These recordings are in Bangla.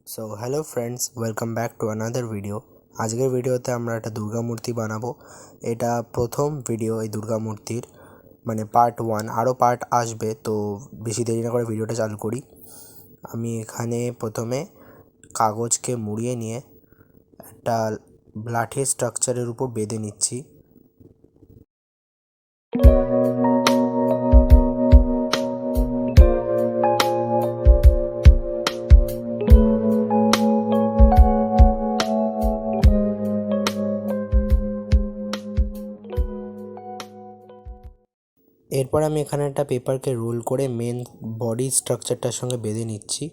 So hello friends, welcome back to another video. আজকের ভিডিওতে আমরা একটা দুর্গা মূর্তি বানাবো। এটা প্রথম ভিডিও এই দুর্গা মূর্তির, মানে পার্ট 1। আরও পার্ট আসবে, তো বেশি দেরি না করে ভিডিওটা চালু করি। আমি এখানে প্রথমে কাগজকে মুড়িয়ে নিয়ে একটা লাঠির স্ট্রাকচারের উপর বেঁধে নিচ্ছি। এরপর আমি এখানে একটা পেপারকে রোল করে মেন বডি স্ট্রাকচারটার সঙ্গে বেঁধে নিচ্ছি।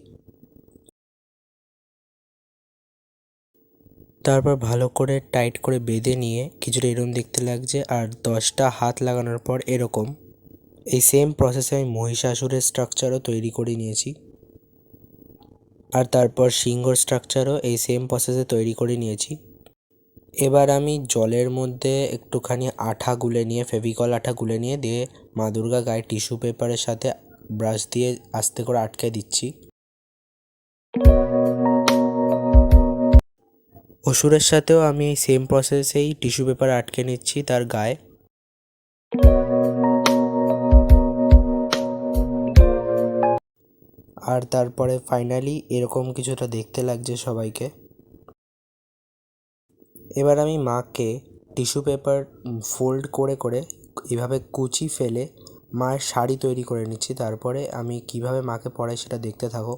তারপর ভালো করে টাইট করে বেঁধে নিয়ে কিছুটা এরকম দেখতে লাগছে, আর 10টা হাত লাগানোর পর এরকম। এই সেম প্রসেসে আমি মহিষাসুরের স্ট্রাকচারও তৈরি করে নিয়েছি, আর তারপর সিংহর স্ট্রাকচারও এই সেম প্রসেসে তৈরি করে নিয়েছি। এবার আমি জলের মধ্যে একটুখানি আঠা গুলে নিয়ে, ফেভিকল আঠা গুলে নিয়ে দিয়ে মা দুর্গা গায়ে টিস্যু পেপারের সাথে ব্রাশ দিয়ে আস্তে করে আটকে দিচ্ছি। অসুরের সাথেও আমি এই সেম প্রসেসেই টিস্যু পেপার আটকে নিচ্ছি তার গায়ে। আর তারপরে ফাইনালি এরকম কিছুটা দেখতে লাগছে সবাইকে। এবার আমি মাকে টিস্যু পেপার ফোল্ড করে করে এভাবে কুচি ফেলে মায়ের শাড়ি তৈরি করে নিচ্ছি। তারপরে আমি কিভাবে মাকে পরাই সেটা দেখতে থাকো।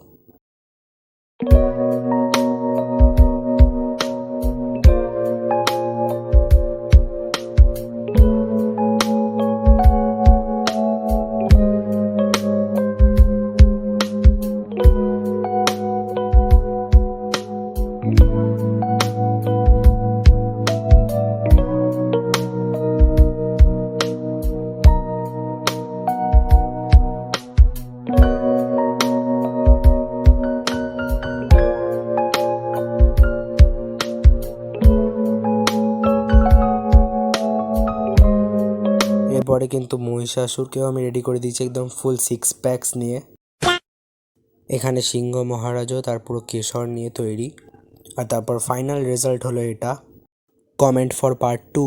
এরপরে কিন্তু মহিষাসুরকেও আমি রেডি করে দিয়েছি একদম ফুল 6 প্যাকস নিয়ে। এখানে সিংহ মহারাজও তার পুরো কেশর নিয়ে তৈরি। আর তারপর ফাইনাল রেজাল্ট হলো এটা। Comment for part 2।